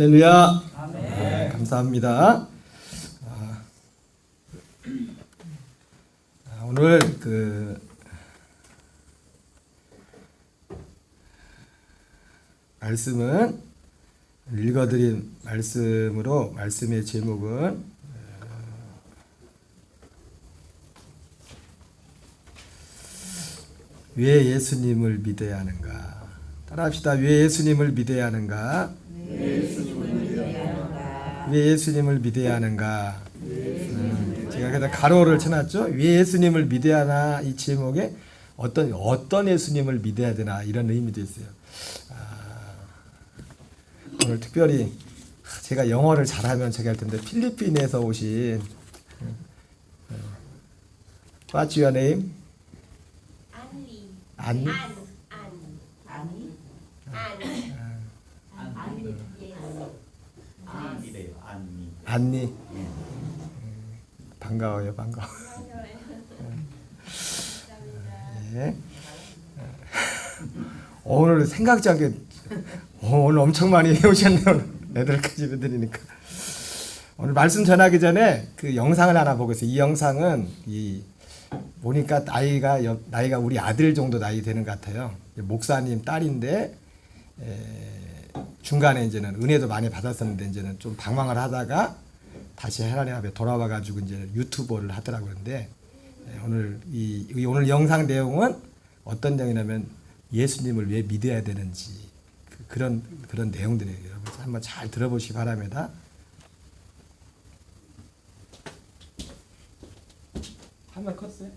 할렐루야. 네, 감사합니다. 오늘 말씀은 읽어드린 말씀으로 말씀의 제목은 왜 예수님을 믿어야 하는가? 따라합시다. 왜 예수님을 믿어야 하는가? 왜 예수님을 믿어야 하는가? 제가 그래서 가로를 쳐놨죠. 왜 예수님을 믿어야 하나? 이 제목에 어떤 예수님을 믿어야 되나 이런 의미도 있어요. 오늘 특별히 제가 영어를 잘하면 제가 할 텐데 필리핀에서 오신 What's your name? 안니? 안니. 반가워요, 반가워. 예. 오늘 생각지 않게 오늘 엄청 많이 해오셨네요. 애들까지 해드리니까. 오늘 말씀 전하기 전에 그 영상을 하나 보고 있어요. 이 영상은 보니까 나이가 우리 아들 정도 나이 되는 것 같아요. 목사님 딸인데 중간에 이제는 은혜도 많이 받았었는데 이제는 좀 방황을 하다가 다시 하나님 앞에 돌아와 가지고 이제 유튜버를 하더라고요. 그런데 오늘 영상 내용은 어떤 내용이냐면 예수님을 왜 믿어야 되는지 그런 내용들이에요. 여러분 한번 잘 들어보시기 바랍니다. 한번 컸어요?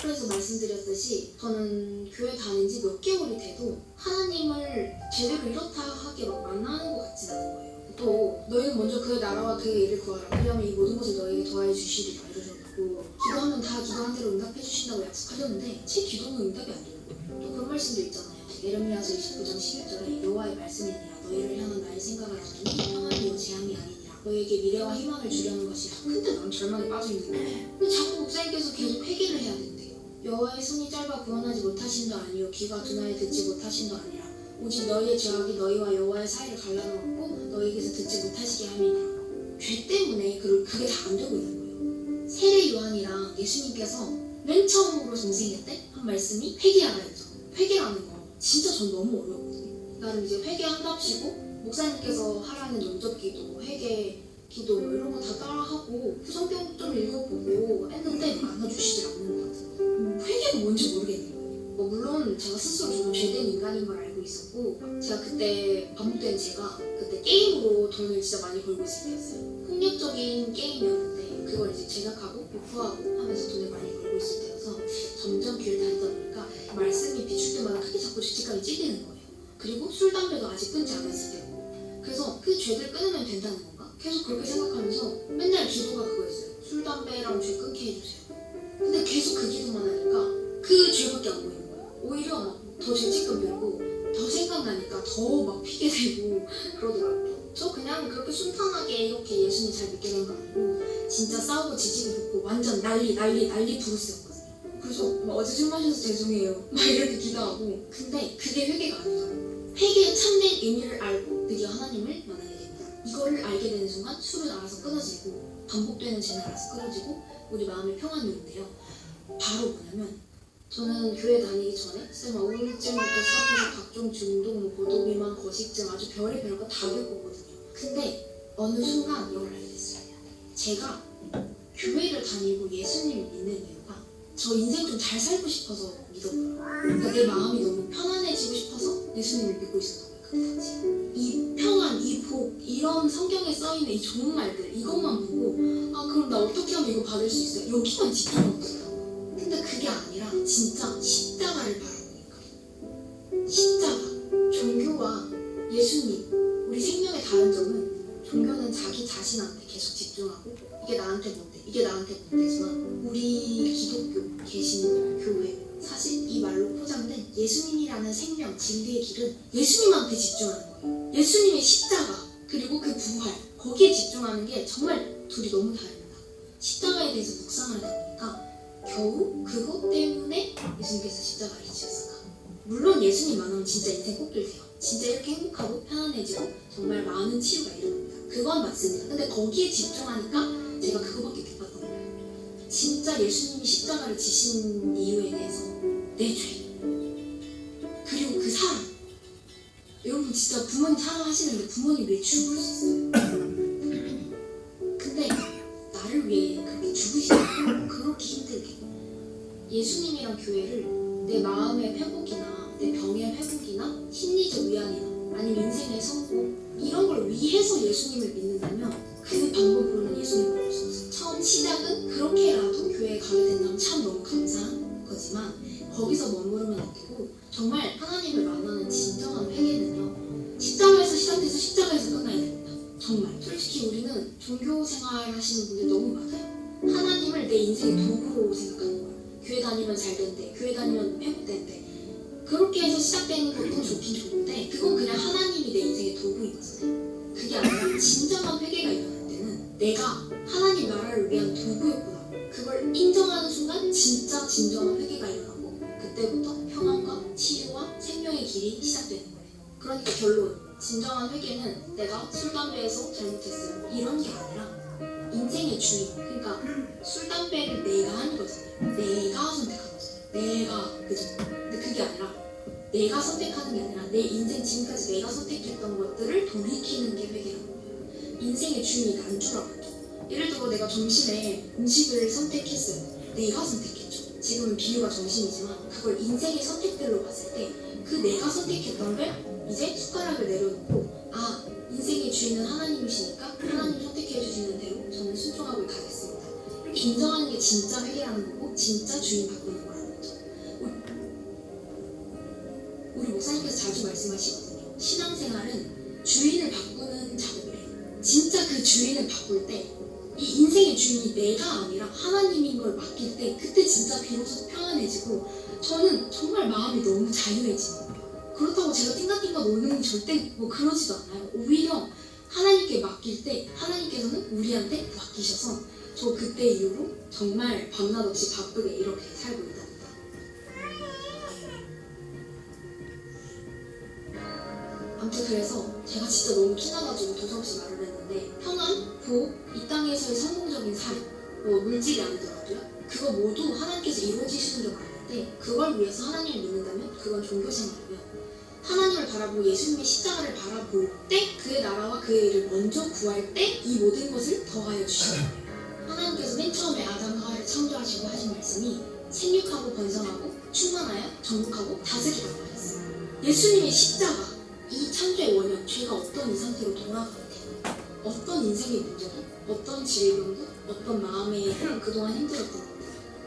그래서 말씀드렸듯이 저는 교회 다닌 지 몇 개월이 돼도 하나님을 제대로 이렇다 하게 막 만나는 것 같진 않은 거예요. 또 너희는 먼저 그의 나라와 그의 일을 구하라. 그러면 이 모든 것을 너희에게 더하여 주시리라 이러셨고, 기도하면 다 기도한 대로 응답해 주신다고 약속하셨는데 제 기도는 응답이 안 되는 거예요. 또 그런 말씀도 있잖아요. 예레미야서 29장 11절에 여호와의 말씀이니라. 너희를 향한 나의 생각을 아니 평안이요 재앙이 아니니라. 너희에게 미래와 희망을 주려는 것이라. 근데 난 절망에 빠져 있는 거예요. 근데 자꾸 목사님께서 계속 회개를 해야 된대요. 여호와의 손이 짧아 구원하지 못하신도 아니요 귀가 둔하여 듣지 못하신도 아니라 오직 너희의 죄악이 너희와 여호와의 사이를 갈라놓고 너희에게서 듣지 못하시게 함이니라. 죄 때문에 그게 다 안 되고 있는 거예요. 세례 요한이랑 예수님께서 맨 처음으로 전생일 때 한 말씀이 회개하라 했죠. 회개라는 거 진짜 전 너무 어려웠거든요. 나는 이제 회개한답시고 목사님께서 하라는 영접기도 회개 기도 이런 거 다 따라하고 그 성경 좀 읽어보고 했는데 만나주시질 않는 것 같아요. 회개가 뭔지 모르겠는 거예요. 물론 제가 스스로 좀 죄된 인간인 걸 알고 있었고, 제가 그때 반복된 제가 그때 게임으로 돈을 진짜 많이 벌고 있을 때였어요. 폭력적인 게임이었는데 그걸 이제 제작하고 유포하고 하면서 돈을 많이 벌고 있을 때여서 점점 교회를 다니다 보니까 말씀이 비출 때마다 크게 자꾸 죄책감이 찔리는 거예요. 그리고 술, 담배도 아직 끊지 않았을 때고, 그래서 그 죄를 끊으면 된다는 건가? 계속 그렇게 생각하면서 맨날 기도가 그거였어요. 술, 담배랑 죄 끊게 해주세요. 근데 계속 그 기도만 하니까 그 죄밖에 안 보이는 거예요. 오히려 막 더 죄책감 들고 더 생각나니까 더 막 피게 되고 그러더라고요. 저 그냥 그렇게 순탄하게 이렇게 예수님 잘 믿게 된 거 아니고 진짜 싸우고 지지고 볶고 완전 난리 부르스였거든요. 그래서 막 어제 술 마셔서 죄송해요 막 이렇게 기도하고, 근데 그게 회개가 아니더라고요. 회개의 참된 의미를 알고 드디어 하나님을 만나게 됩니다. 이거를 알게 되는 순간 술은 알아서 끊어지고 반복되는 죄는 알아서 끊어지고 우리 마음의 평안이 오는데요. 바로 뭐냐면, 저는 교회 다니기 전에 우울증부터 시작해서 각종 중독, 고도비만, 거식증 아주 별의별 거 다 겪었거든요. 근데 어느 순간 이걸 알게 됐어요. 제가 교회를 다니고 예수님을 믿는 이유가 저 인생 좀 잘 살고 싶어서 믿었더라고요. 그러니까 내 마음이 너무 편안해지고 싶어서 예수님을 믿고 있었던 거예요. 그때까지. 이 평안, 이 복, 이런 성경에 써있는 이 좋은 말들 이것만 보고 그럼 나 어떻게 하면 이거 받을 수 있어요? 여기만 집중하고 있어요. 근데 그게 아니라 진짜 십자가를 바라보니까, 십자가, 종교와 예수님, 우리 생명의 다른 점은 종교는 자기 자신한테 계속 집중하고 이게 나한테 뭔데지만 우리 기독교, 개신교, 교회, 사실 이 말로 포장된 예수님이라는 생명, 진리의 길은 예수님한테 집중하는 거예요. 예수님의 십자가, 그리고 그 부활, 거기에 집중하는 게 정말 둘이 너무 다릅니다. 십자가에 대해서 묵상을 해보니까 겨우 그것 때문에 예수님께서 십자가를 지셨을까? 물론 예수님 만나면 진짜 인생 꽃길돼요. 진짜 이렇게 행복하고 편안해지고 정말 많은 치유가 일어납니다. 그건 맞습니다. 근데 거기에 집중하니까 제가 그거밖에 못 봤던 거예요. 진짜 예수님이 십자가를 지신 이유에 대해서 내 죄, 그리고 그 사랑. 여러분 진짜 부모님 사랑하시는데 부모님 왜 죽을 수 있어요? 근데 나를 위해 그렇게 죽으시는 그렇게 힘들게 예수님이랑 교회를 내 마음의 회복이나 내 병의 회복이나 심리적 위안이나 아니면 인생의 성공 이런 걸 위해서 예수님을 믿는다면 그 방법으로는 예수님을 볼 수 없어요. 처음 시작은 그렇게라도 교회에 가게 된다면 참 너무 감사한 거지만 거기서 머무르면 안 되고 정말 하나님을 만나는 진정한 회개는요 십자가에서 시작돼서 십자가에서 끝나야 됩니다. 정말 솔직히 우리는 종교 생활 하시는 분들 너무 많아요. 하나님을 내 인생의 도구로 생각하는 거예요. 교회 다니면 잘 된대, 교회 다니면 회복된대. 그렇게 해서 시작되는 것도 좋긴 좋은데 그건 그냥 하나님이 내 인생의 도구인 거잖아요. 그게 아니라 진정한 회개가 일어날 때는 내가 하나님 나라를 위한 도구였구나. 그걸 인정하는 순간 진짜 진정한 회개가 일어나고 그때부터 평안과 치유와 생명의 길이 시작되는 거예요. 그러니까 결론, 진정한 회개는 내가 술, 담배에서 잘못했어요 이런 게 아니라 인생의 주인, 그러니까 술, 담배를 내가 하는 거잖아요. 내가 선택한 거잖아요. 내가, 그죠? 근데 그게 아니라 내가 선택하는 게 아니라 내 인생 지금까지 내가 선택했던 것들을 돌이키는 게 회개라는 거예요. 인생의 주인이 난 줄 알았죠. 예를 들어 내가 점심에 음식을 선택했어요. 내가 선택했죠. 지금은 비유가 점심이지만 그걸 인생의 선택들로 봤을 때 그 내가 선택했던 걸 이제 숟가락을 내려놓고 아, 인생의 주인은 하나님이시니까 하나님 선택해 주시는 대로 저는 순종하고 가겠습니다. 이렇게 인정하는 게 진짜 회개라는 거고 진짜 주인 바꾸는 거라는 거죠. 우리 목사님께서 자주 말씀하시거든요. 신앙생활은 주인을 바꾸는 작업이래요. 진짜 그 주인을 바꿀 때 이 인생의 주인이 내가 아니라 하나님인 걸 맡길 때 그때 진짜 비로소 편안해지고 저는 정말 마음이 너무 자유해지는 거예요. 그렇다고 제가 띵가띵가 노는 절대 뭐 그러지도 않아요. 오히려 하나님께 맡길 때 하나님께서는 우리한테 맡기셔서 저 그때 이후로 정말 밤낮 없이 바쁘게 이렇게 살고 있답니다. 아무튼 그래서 제가 진짜 너무 티나가지고 도서없이 말을 했는데 평안, 복, 이 땅에서의 성공적인 삶, 뭐 물질이 아니더라도요. 그거 모두 하나님께서 이루어지시는 줄 아는데 그걸 위해서 하나님을 믿는다면 그건 종교생활이고요. 하나님을 바라보고 예수님의 십자가를 바라볼 때 그의 나라와 그의 일을 먼저 구할 때 이 모든 것을 더하여 주시는 거예요. 하나님께서 맨 처음에 아담 하와를 창조하시고 하신 말씀이 생육하고 번성하고 충만하여 정복하고 다스리라고 하셨어요. 예수님의 십자가 이 창조의 원형, 죄가 어떤 이 상태로 돌아가는데 어떤 인생의 문제도 어떤 질병도 어떤 마음에 그동안 힘들었던 것들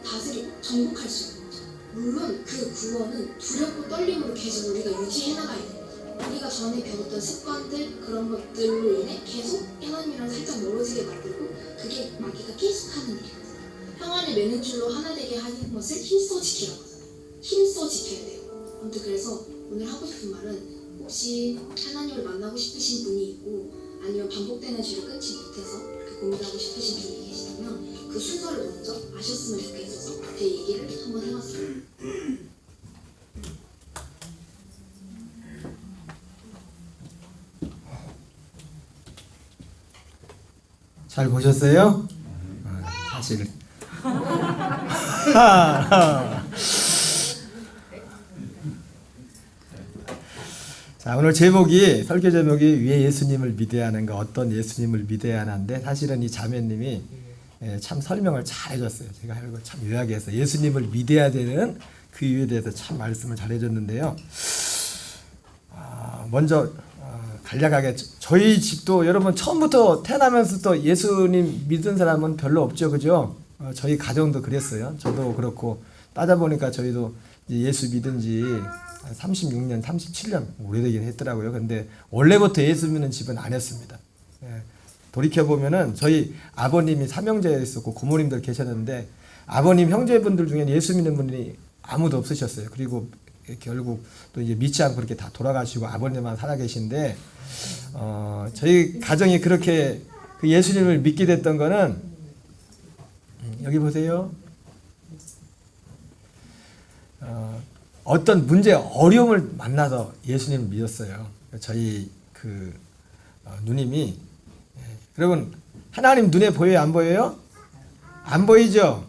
다스리고 정복할 수 있는 거죠. 물론 그 구원은 두렵고 떨림으로 계속 우리가 유지해 나가야 됩니다. 우리가 전에 배웠던 습관들 그런 것들로 인해 계속 하나님이랑 살짝 멀어지게 만들고 그게 마귀가 계속 하는 일이거든요. 평안을 매는 줄로 하나 되게 하는 것을 힘써 지키라고 하잖아요. 힘써 지켜야 돼요. 아무튼 그래서 오늘 하고 싶은 말은 혹시 하나님을 만나고 싶으신 분이 있고 아니면 반복되는 죄를 끊지 못해서 그렇게 고민하고 싶으신 분이 계시다면 그 순서를 먼저 아셨으면 좋겠어서 제 얘기를 한번 해봤어요. 잘 보셨어요? 사실 자, 오늘 제목이 설교 제목이 왜 예수님을 믿어야 하는가, 어떤 예수님을 믿어야 하는데 사실은 이 자매님이 참 설명을 잘 해줬어요. 제가 이거 참 요약해서 예수님을 믿어야 되는 그 이유에 대해서 참 말씀을 잘 해줬는데요. 먼저 간략하게 저희 집도 여러분 처음부터 태어나면서부터 예수님 믿은 사람은 별로 없죠, 그죠? 저희 가정도 그랬어요. 저도 그렇고 따져보니까 저희도 예수 믿은 지 36년, 37년 오래되긴 했더라고요. 근데 원래부터 예수 믿는 집은 아니었습니다. 돌이켜보면은 저희 아버님이 삼형제에 있었고 고모님들 계셨는데 아버님 형제분들 중에 예수 믿는 분이 아무도 없으셨어요. 그리고 결국 또 이제 믿지 않고 그렇게 다 돌아가시고 아버님만 살아계신데 저희 가정이 그렇게 그 예수님을 믿게 됐던 거는 여기 보세요. 어떤 문제, 어려움을 만나서 예수님을 믿었어요. 저희 그 누님이 여러분 하나님 눈에 보여요, 안 보여요? 안 보이죠?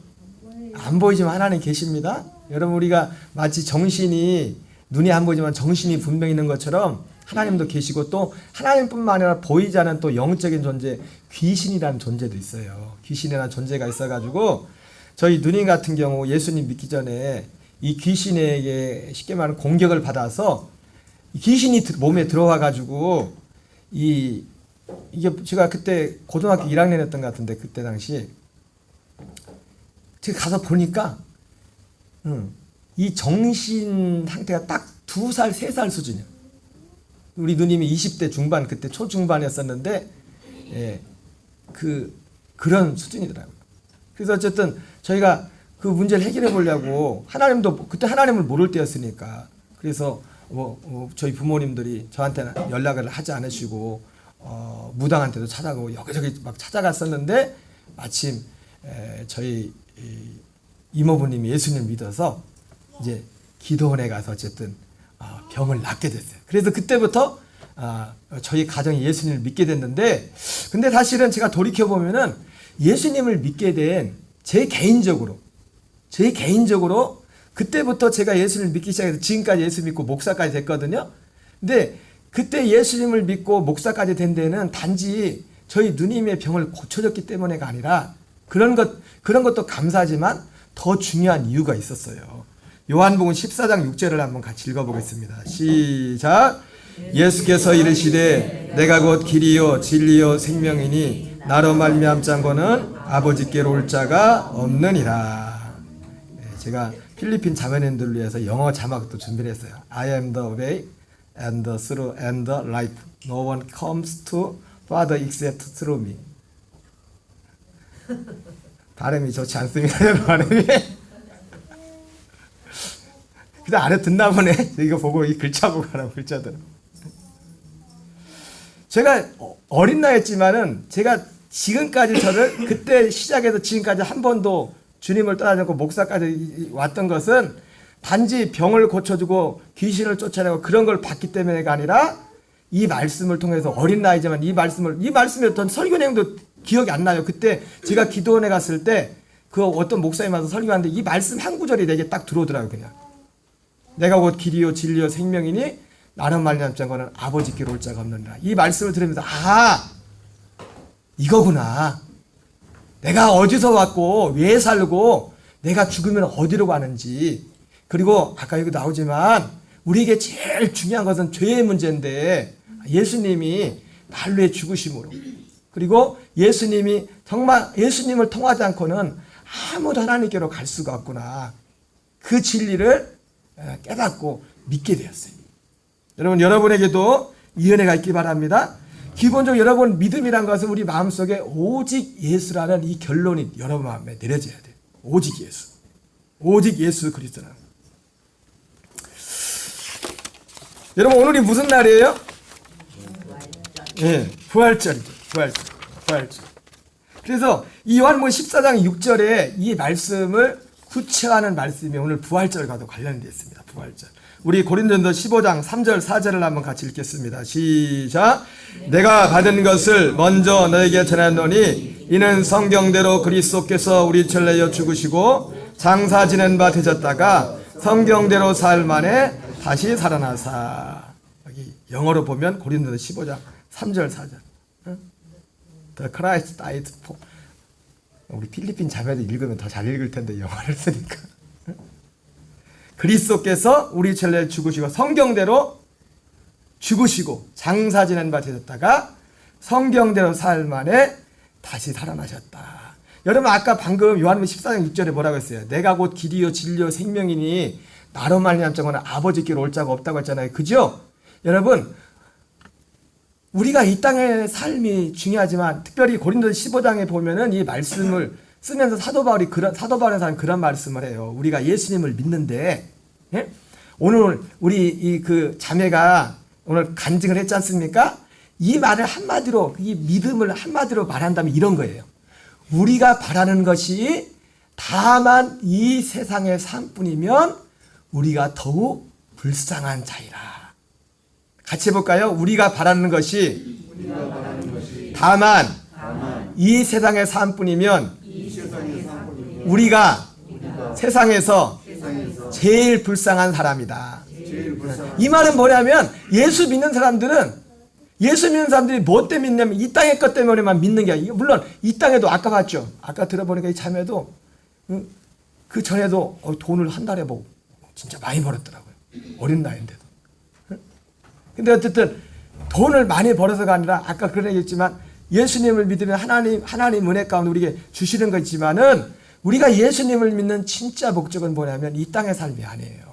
안 보이지만 하나님 계십니다. 여러분 우리가 마치 정신이 눈이 안 보이지만 정신이 분명히 있는 것처럼 하나님도 계시고 또 하나님뿐만 아니라 보이지 않은 또 영적인 존재 귀신이라는 존재도 있어요. 귀신이라는 존재가 있어가지고 저희 누님 같은 경우 예수님 믿기 전에 이 귀신에게 쉽게 말하면 공격을 받아서 귀신이 몸에 들어와가지고 이게 제가 그때 고등학교 1학년이었던 것 같은데 그때 당시 제가 가서 보니까 이 정신 상태가 딱 2살, 3살 수준이에요. 우리 누님이 20대 중반 그때 초중반이었었는데 그런 수준이더라고요. 그래서 어쨌든 저희가 그 문제를 해결해 보려고 하나님도 그때 하나님을 모를 때였으니까 그래서 저희 부모님들이 저한테는 연락을 하지 않으시고 무당한테도 찾아가고 여기저기 막 찾아갔었는데 마침 저희 이모부님이 예수님을 믿어서 이제 기도원에 가서 어쨌든 병을 낫게 됐어요. 그래서 그때부터 저희 가정이 예수님을 믿게 됐는데 근데 사실은 제가 돌이켜 보면은 예수님을 믿게 된 제 개인적으로 그때부터 제가 예수님을 믿기 시작해서 지금까지 예수 믿고 목사까지 됐거든요. 근데 그때 예수님을 믿고 목사까지 된 데는 단지 저희 누님의 병을 고쳐줬기 때문에가 아니라 그런 것도 감사하지만 더 중요한 이유가 있었어요. 요한복음 14장 6절을 한번 같이 읽어보겠습니다. 시작. 예수께서 이르시되 내가 곧 길이요 진리요 생명이니 나로 말미암지 거는 아버지께로 올 자가 없느니라. 제가 필리핀 자매님들을 위해서 영어 자막도 준비를 했어요. I am the way and the truth and the life. No one comes to Father except through me. 발음이 좋지 않습니다. 발음이. 그냥 안에 듣나 보네. 이거 보고 이 글자 보고 하라고 글자들. 제가 어린 나이였지만은 제가 지금까지 저를 그때 시작해서 지금까지 한 번도 주님을 떠나지 않고 목사까지 왔던 것은 단지 병을 고쳐주고 귀신을 쫓아내고 그런 걸 봤기 때문에가 아니라 이 말씀을 통해서 어린 나이지만 이 말씀이 어떤 설교 내용도 기억이 안 나요. 그때 제가 기도원에 갔을 때 그 어떤 목사님 와서 설교하는데 이 말씀 한 구절이 내게 딱 들어오더라고요. 그냥 내가 곧 길이요 진리요 생명이니 나는 말미암지 거는 아버지께로 올 자가 없느니라. 이 말씀을 들으면서 이거구나. 내가 어디서 왔고 왜 살고 내가 죽으면 어디로 가는지 그리고 아까 여기 나오지만 우리에게 제일 중요한 것은 죄의 문제인데 예수님이 난로에 죽으심으로 그리고 예수님이 정말 예수님을 통하지 않고는 아무도 하나님께로 갈 수가 없구나. 그 진리를 깨닫고 믿게 되었어요. 여러분에게도 이 은혜가 있기 바랍니다. 기본적으로 여러분 믿음이란 것은 우리 마음속에 오직 예수라는 이 결론이 여러분 마음에 내려져야 돼요. 오직 예수. 오직 예수 그리스도라는. 여러분 오늘이 무슨 날이에요? 부활절이죠. 부활절. 그래서 이 요한복음 14장 6절에 이 말씀을 구체화하는 말씀이 오늘 부활절과도 관련되어 있습니다. 부활절. 우리 고린도전서 15장 3절 4절을 한번 같이 읽겠습니다. 시작. 내가 받은 것을 먼저 너에게 전했노니 이는 성경대로 그리스도께서 우리 죄를 내어 죽으시고 장사 지낸 바 되셨다가 성경대로 사흘 만에 다시 살아나사. 여기 영어로 보면 고린도전서 15장 3절 4절. The Christ died for. 우리 필리핀 자매들 읽으면 더 잘 읽을 텐데 영어를 쓰니까. 그리스도께서 우리 죄를 죽으시고 성경대로 죽으시고 장사 지낸 바 되셨다가 성경대로 사흘 만에 다시 살아나셨다. 여러분 아까 방금 요한복음 14장 6절에 뭐라고 했어요? 내가 곧 길이요 진리요 생명이니 나로 말미암지 거는 아버지께로 올 자가 없다고 했잖아요. 그죠? 여러분 우리가 이 땅의 삶이 중요하지만 특별히 고린도서 15장에 보면은 이 말씀을 쓰면서 사도 바울의 사람 그런 말씀을 해요. 우리가 예수님을 믿는데 오늘 우리 이 그 자매가 오늘 간증을 했지 않습니까? 이 말을 한마디로 이 믿음을 한마디로 말한다면 이런 거예요. 우리가 바라는 것이 다만 이 세상의 삶뿐이면 우리가 더욱 불쌍한 자이라. 같이 해볼까요? 우리가 바라는 것이 다만 이 세상의 삶뿐이면 우리가 세상에서 제일 불쌍한 사람이다. 이 말은 뭐냐면 예수 믿는 사람들이 뭐 때문에 믿냐면 이 땅의 것 때문에만 믿는 게 아니에요. 물론 이 땅에도 아까 봤죠. 아까 들어보니까 이 자매도 그 전에도 돈을 한 달에 뭐 진짜 많이 벌었더라고요. 어린 나이인데도. 근데 어쨌든 돈을 많이 벌어서가 아니라 아까 그런 얘기했지만 예수님을 믿으면 하나님 은혜 가운데 우리에게 주시는 거지만은 우리가 예수님을 믿는 진짜 목적은 뭐냐면 이 땅의 삶이 아니에요.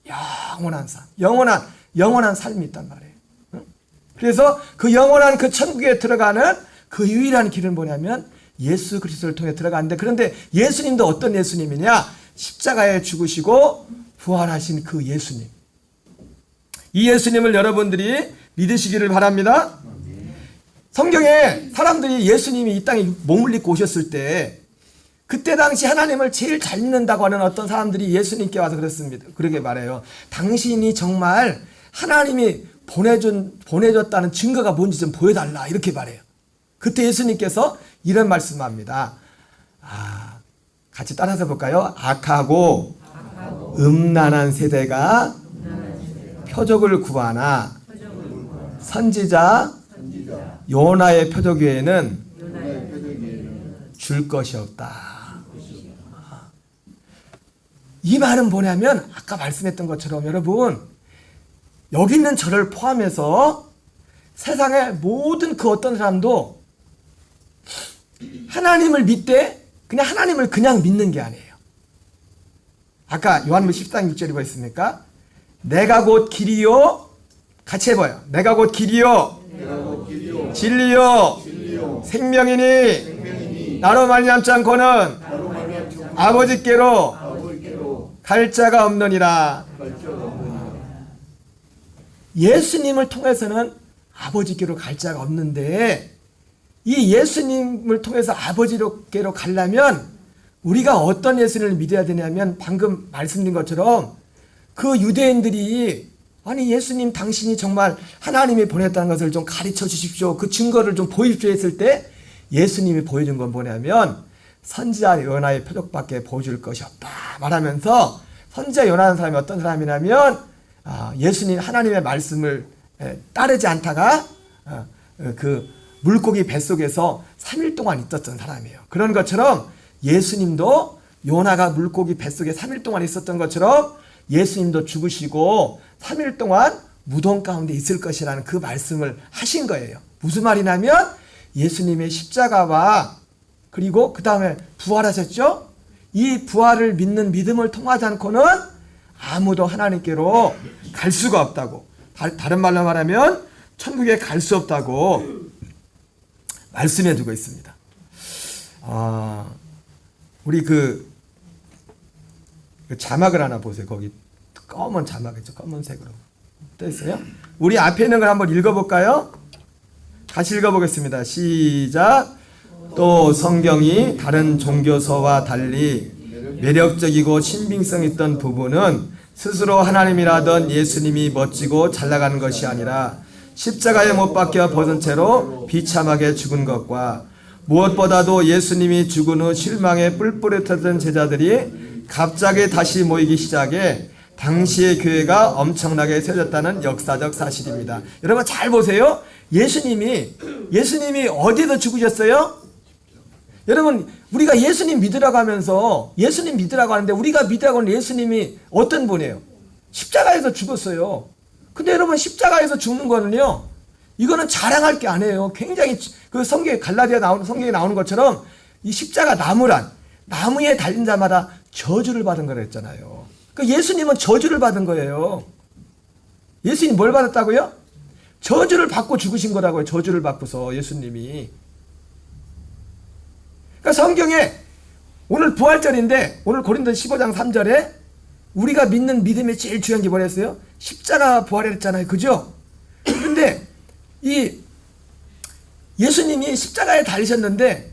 영원한 삶, 영원한 삶이 있단 말이에요. 그래서 그 영원한 그 천국에 들어가는 그 유일한 길은 뭐냐면 예수 그리스도를 통해 들어가는데, 그런데 예수님도 어떤 예수님이냐? 십자가에 죽으시고 부활하신 그 예수님. 이 예수님을 여러분들이 믿으시기를 바랍니다. 성경에 사람들이 예수님이 이 땅에 몸을 입고 오셨을 때 그때 당시 하나님을 제일 잘 믿는다고 하는 어떤 사람들이 예수님께 와서 그랬습니다. 그렇게 말해요. 당신이 정말 하나님이 보내줬다는 증거가 뭔지 좀 보여달라. 이렇게 말해요. 그때 예수님께서 이런 말씀합니다. 같이 따라서 볼까요? 악하고 음란한 세대가 표적을 구하나 선지자 요나의 표적 외에는 줄 것이 없다. 이 말은 뭐냐면 아까 말씀했던 것처럼 여러분, 여기 있는 저를 포함해서 세상의 모든 그 어떤 사람도 하나님을 믿되 그냥 하나님을 그냥 믿는 게 아니에요. 아까 요한복음 14장 6절이 뭐 있습니까? 내가 곧 길이요, 같이 해봐요. 내가 곧 길이요, 진리요, 생명이니 나로 말미암지 않고는 아버지께로 갈 자가 없느니라. 예수님을 통해서는 아버지께로 갈 자가 없는데, 이 예수님을 통해서 아버지께로 가려면 우리가 어떤 예수님을 믿어야 되냐면 방금 말씀드린 것처럼 그 유대인들이 아니 예수님 당신이 정말 하나님이 보냈다는 것을 좀 가르쳐 주십시오, 그 증거를 좀 보여주십시오 했을 때 예수님이 보여준 건 뭐냐면 선지자 요나의 표적밖에 보여줄 것이 없다 말하면서, 선지자 요나는 사람이 어떤 사람이냐면 예수님 하나님의 말씀을 따르지 않다가 그 물고기 뱃속에서 3일 동안 있었던 사람이에요. 그런 것처럼 예수님도 요나가 물고기 뱃속에 3일 동안 있었던 것처럼 예수님도 죽으시고 3일 동안 무덤 가운데 있을 것이라는 그 말씀을 하신 거예요. 무슨 말이냐면 예수님의 십자가와 그리고 그 다음에 부활하셨죠? 이 부활을 믿는 믿음을 통하지 않고는 아무도 하나님께로 갈 수가 없다고, 다른 말로 말하면 천국에 갈 수 없다고 말씀해 두고 있습니다. 우리 그 자막을 하나 보세요. 거기 검은 자막이죠. 검은색으로 떠 있어요. 우리 앞에 있는 걸 한번 읽어볼까요? 같이 읽어보겠습니다. 시작. 또 성경이 다른 종교서와 달리 매력적이고 신빙성 있던 부분은 스스로 하나님이라던 예수님이 멋지고 잘 나가는 것이 아니라 십자가에 못 박혀 벗은 채로 비참하게 죽은 것과, 무엇보다도 예수님이 죽은 후 실망에 뿔뿔이 털던 제자들이 갑자기 다시 모이기 시작해 당시의 교회가 엄청나게 세워졌다는 역사적 사실입니다. 여러분 잘 보세요. 예수님이 어디에서 죽으셨어요? 여러분 우리가 예수님 믿으라고 하면서 예수님 믿으라고 하는데 우리가 믿으라고 하는 예수님이 어떤 분이에요? 십자가에서 죽었어요. 근데 여러분 십자가에서 죽는 거는요, 이거는 자랑할 게 아니에요. 굉장히 그 성경에 갈라디아 성경에 나오는 것처럼 이 십자가 나무에 달린 자마다 저주를 받은 거라 했잖아요. 그러니까 예수님은 저주를 받은 거예요. 예수님 뭘 받았다고요? 저주를 받고 죽으신 거라고요. 저주를 받고서 예수님이. 그러니까 성경에 오늘 부활절인데 오늘 고린도서 15장 3절에 우리가 믿는 믿음의 제일 중요한 게 뭐랬어요? 십자가 부활했잖아요. 그죠? 근데 이 예수님이 십자가에 달리셨는데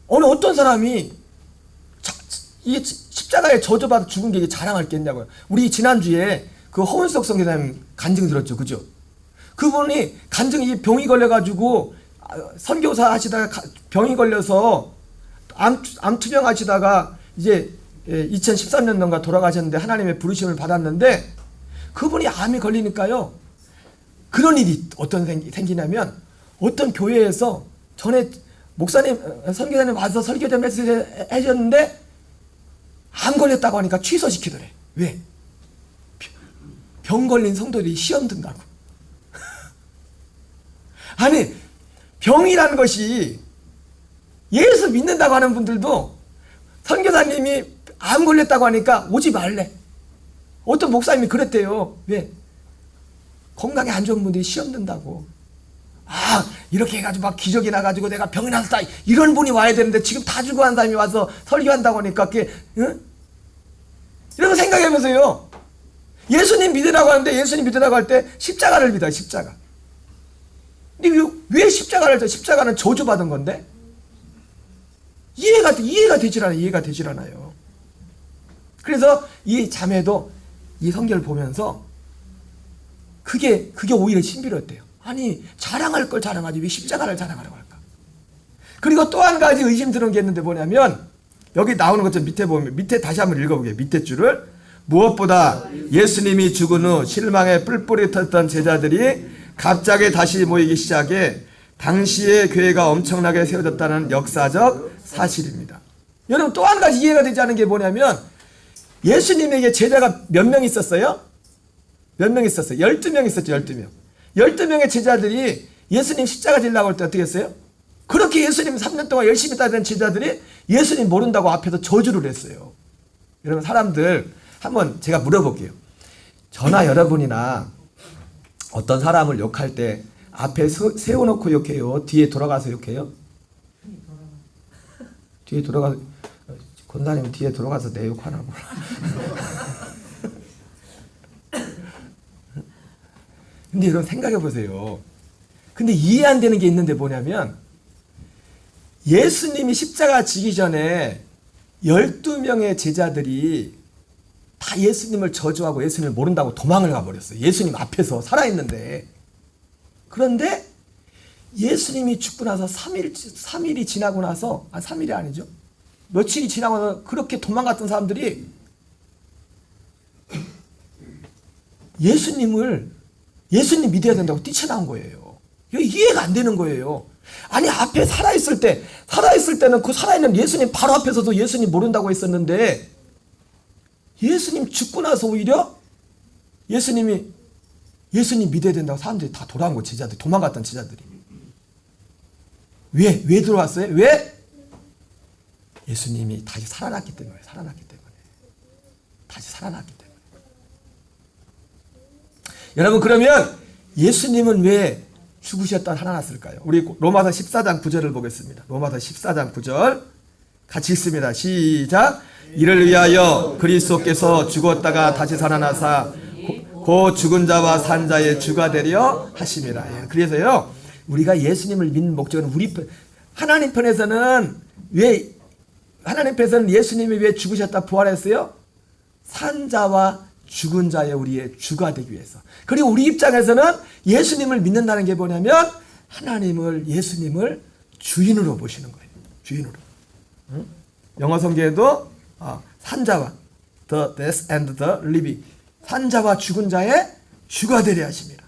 어떤 사람이 이게 십자가에 저주받아 죽은 게 이게 자랑할 게 있냐고요. 우리 지난주에 그 허은석 선교사님 간증 들었죠, 그죠? 그분이 간증이 병이 걸려가지고 선교사 하시다가 병이 걸려서 암 투병 하시다가 이제 2013년도인가 돌아가셨는데 하나님의 부르심을 받았는데 그분이 암이 걸리니까요. 그런 일이 어떤 생기냐면 어떤 교회에서 전에 목사님, 선교사님 와서 설교 좀 해주셨는데 암 걸렸다고 하니까 취소시키더래. 왜? 병 걸린 성도들이 시험 든다고. 아니, 병이라는 것이 예수 믿는다고 하는 분들도 선교사님이 암 걸렸다고 하니까 오지 말래. 어떤 목사님이 그랬대요. 왜? 건강에 안 좋은 분들이 시험 든다고. 아, 이렇게 해가지고 막 기적이 나가지고 내가 병이 났다. 이런 분이 와야 되는데 지금 다 죽어간 사람이 와서 설교한다고 하니까 그게, 응? 이런 거 생각해보세요. 예수님 믿으라고 하는데 예수님 믿으라고 할 때 십자가를 믿어요, 십자가. 근데 왜 십자가를 줘? 십자가는 저주받은 건데? 이해가 되질 않아요. 그래서 이 자매도 이 성경을 보면서 그게 오히려 신비로웠대요. 아니, 자랑할 걸 자랑하지 왜 십자가를 자랑하라고 할까? 그리고 또 한 가지 의심 드는 게 있는데 뭐냐면 여기 나오는 것좀 밑에 보면 밑에 다시 한번 읽어보게요. 밑에 줄을 무엇보다 예수님이 죽은 후 실망에 뿔뿔이 털던 제자들이 갑자기 다시 모이기 시작해 당시의 교회가 엄청나게 세워졌다는 역사적 사실입니다. 여러분 또 한 가지 이해가 되지 않은 게 뭐냐면 예수님에게 제자가 몇 명 있었어요? 몇 명 있었어요? 12명 있었죠. 12명. 12명의 제자들이 예수님 십자가 지려고 할 때 어떻게 했어요? 그렇게 예수님 3년 동안 열심히 따르던 제자들이 예수님 모른다고 앞에서 저주를 했어요. 여러분 사람들 한번 제가 물어볼게요. 저나 여러분이나 어떤 사람을 욕할 때 앞에 세워놓고 욕해요? 뒤에 돌아가서 욕해요? 뒤에 돌아가서 권사님 뒤에 돌아가서 내 욕하나 몰라. 근데 여러분 생각해 보세요. 근데 이해 안 되는 게 있는데 뭐냐면 예수님이 십자가 지기 전에 12명의 제자들이 다 예수님을 저주하고 예수님을 모른다고 도망을 가버렸어요. 예수님 앞에서 살아있는데. 그런데 예수님이 죽고 나서 3일이 지나고 나서 3일이 아니죠. 며칠이 지나고 나서 그렇게 도망갔던 사람들이 예수님 믿어야 된다고 뛰쳐나온 거예요. 이게 이해가 안 되는 거예요. 아니 앞에 살아있을 때는 그 살아있는 예수님 바로 앞에서도 예수님 모른다고 했었는데 예수님 죽고 나서 오히려 예수님 믿어야 된다고 사람들이 다 돌아온 거 제자들 도망갔던 제자들이 왜 들어왔어요? 왜? 예수님이 다시 살아났기 때문에 다시 살아났기 때문에. 여러분 그러면 예수님은 왜 죽으셨다 살아났을까요? 우리 로마서 14장 9절을 보겠습니다. 로마서 14장 9절 같이 읽습니다. 시작. 이를 위하여 그리스도께서 죽었다가 다시 살아나사 그 죽은 자와 산 자의 주가 되려 하심이라. 그래서요 우리가 예수님을 믿는 목적은 하나님 편에서는 예수님이 왜 죽으셨다 부활했어요? 산 자와 죽은 자의 우리의 주가 되기 위해서. 그리고 우리 입장에서는 예수님을 믿는다는 게 뭐냐면 예수님을 주인으로 보시는 거예요. 주인으로. 응? 영어 성경에도 산자와 the death and the living 산자와 죽은 자의 주가 되려 하십니다.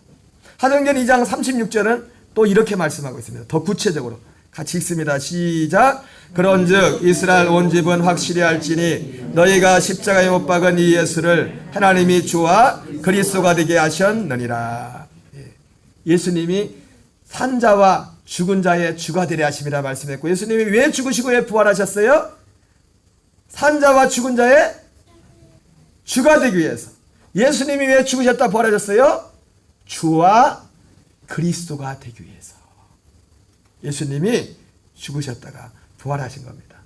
사도행전 2장 36절은 또 이렇게 말씀하고 있습니다. 더 구체적으로 같이 읽습니다. 시작. 그런즉 이스라엘 온 집은 확실히 알지니 너희가 십자가에 못 박은 이 예수를 하나님이 주와 그리스도가 되게 하셨느니라. 예수님이 산자와 죽은 자의 주가 되려 하심이라 말씀했고 예수님이 왜 죽으시고 왜 부활하셨어요? 산자와 죽은 자의 주가 되기 위해서. 예수님이 왜 죽으셨다 부활하셨어요? 주와 그리스도가 되기 위해서. 예수님이 죽으셨다가 부활하신 겁니다.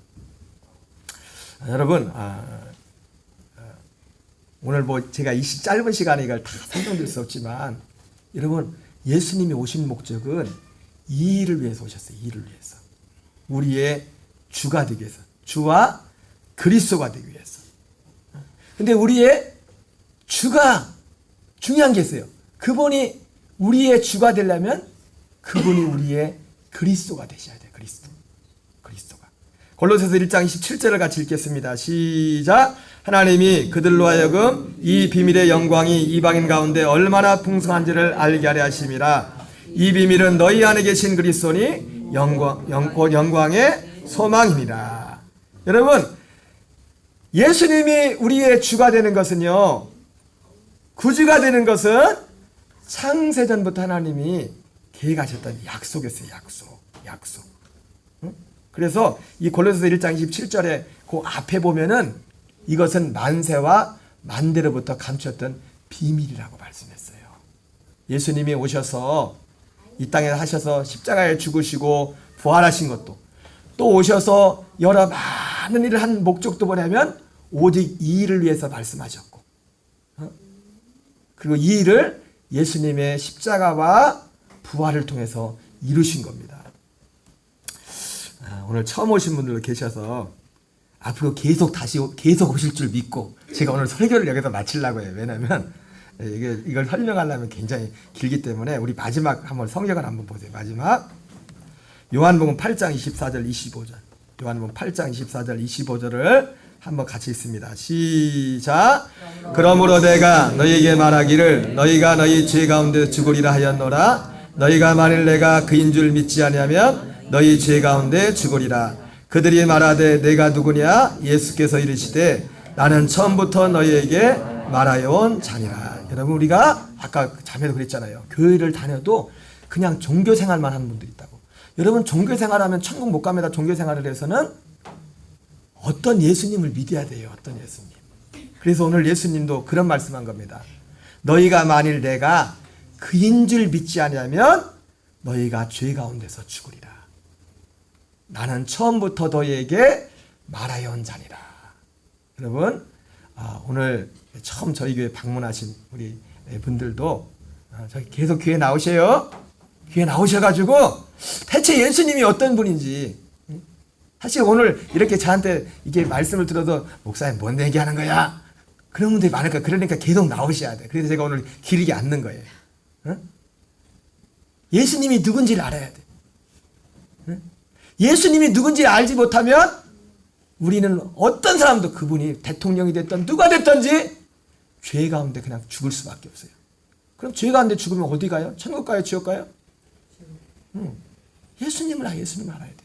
여러분 오늘 제가 이 짧은 시간에 이걸 다 설명드릴 수 없지만 여러분 예수님이 오신 목적은 이 일을 위해서 오셨어요. 이 일을 위해서. 우리의 주가 되기 위해서. 주와 그리스도가 되기 위해서. 근데 우리의 주가 중요한 게 있어요. 그분이 우리의 주가 되려면 그분이 우리의 그리스도가 되셔야 돼요. 그리스도가. 골로새서 1장 27절을 같이 읽겠습니다. 시작. 하나님이 그들로 하여금 이 비밀의 영광이 이방인 가운데 얼마나 풍성한지를 알게 하려 하심이라. 이 비밀은 너희 안에 계신 그리스도니 영광의 소망이니라. 여러분, 예수님이 우리의 주가 되는 것은요, 구주가 되는 것은 창세전부터 하나님이 계획하셨던 약속이었어요. 약속. 응? 그래서 이 골로새서 1장 27절에 그 앞에 보면은 이것은 만세와 만대로부터 감추었던 비밀이라고 말씀했어요. 예수님이 오셔서 이 땅에 하셔서 십자가에 죽으시고 부활하신 것도, 또 오셔서 여러 많은 일을 한 목적도 뭐냐면 오직 이 일을 위해서 말씀하셨고, 그리고 이 일을 예수님의 십자가와 부활을 통해서 이루신 겁니다. 오늘 처음 오신 분들도 계셔서 앞으로 계속 오실 줄 믿고 제가 오늘 설교를 여기서 마치려고 해요. 왜냐하면 이걸 설명하려면 굉장히 길기 때문에 우리 마지막 한번 성경을 한번 보세요. 마지막 요한복음 8장 24절 25절. 요한복음 8장 24절 25절을 한번 같이 읽습니다. 시작. 그러므로 내가 너희에게 말하기를 너희가 너희 죄 가운데 죽으리라 하였노라. 너희가 만일 내가 그인 줄 믿지 아니하면 너희 죄 가운데 죽으리라. 그들이 말하되 내가 누구냐? 예수께서 이르시되 나는 처음부터 너희에게 말하여 온 자니라. 여러분, 우리가 아까 자매도 그랬잖아요. 교회를 다녀도 그냥 종교 생활만 하는 분들이 있다고. 여러분, 종교 생활하면 천국 못 갑니다. 종교 생활을 해서는 어떤 예수님을 믿어야 돼요. 어떤 예수님. 그래서 오늘 예수님도 그런 말씀한 겁니다. 너희가 만일 내가 그인 줄 믿지 않으면 너희가 죄 가운데서 죽으리라. 나는 처음부터 너희에게 말하여 온 자니라. 여러분, 오늘 처음 저희 교회 방문하신 우리 분들도 저기 계속 교회 나오세요. 교회 나오셔가지고 대체 예수님이 어떤 분인지, 사실 오늘 이렇게 저한테 이게 말씀을 들어도 목사님 뭔 얘기하는 거야? 그런 분들이 많을까. 그러니까 계속 나오셔야 돼. 그래서 제가 오늘 길게 앉는 거예요. 예수님이 누군지를 알아야 돼. 예수님이 누군지 알지 못하면 우리는 어떤 사람도 그분이 대통령이 됐든 누가 됐든지 죄 가운데 그냥 죽을 수밖에 없어요. 그럼 죄 가운데 죽으면 어디 가요? 천국 가요? 지옥 가요? 예수님을 알아야 돼요.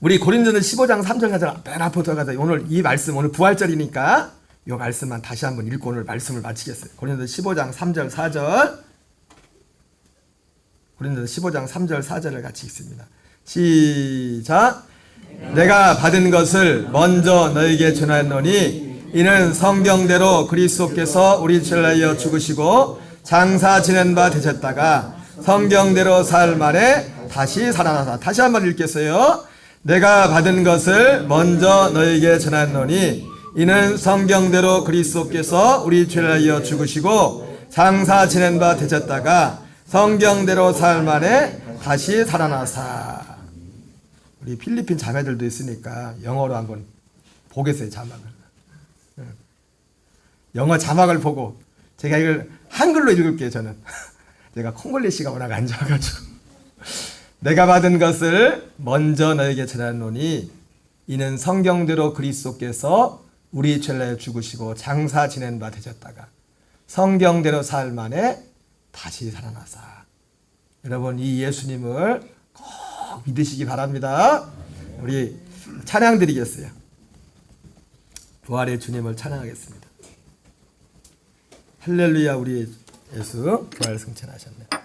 우리 고린도서 15장 3절 4절 맨 앞으로 들어가자. 오늘 이 말씀, 오늘 부활절이니까 이 말씀만 다시 한번 읽고 오늘 말씀을 마치겠어요. 고린도서 15장 3절 4절. 고린도서 15장 3절 4절을 같이 읽습니다. 시작. 내가 받은 것을 먼저 너에게 전하노니 이는 성경대로 그리스도께서 우리 죄를 위하여 죽으시고 장사 지낸 바 되셨다가 성경대로 사흘 만에 다시 살아나사. 다시 한번 읽겠어요. 내가 받은 것을 먼저 너에게 전하노니 이는 성경대로 그리스도께서 우리 죄를 위하여 죽으시고 장사 지낸 바 되셨다가 성경대로 사흘 만에 다시 살아나사. 우리 필리핀 자매들도 있으니까 영어로 한번 보겠어요. 자막을. 영어 자막을 보고 제가 이걸 한글로 읽을게요. 저는 제가 콩글리시가 워낙 안 좋아가지고. 내가 받은 것을 먼저 너에게 전하노니 이는 성경대로 그리스도께서 우리 죄를 위하여 죽으시고 장사 지낸 바 되셨다가 성경대로 사흘 만에 다시 살아나사. 여러분, 이 예수님을 꼭 믿으시기 바랍니다. 우리 찬양 드리겠어요. 부활의 주님을 찬양하겠습니다. 할렐루야, 우리 예수 부활 승천하셨네.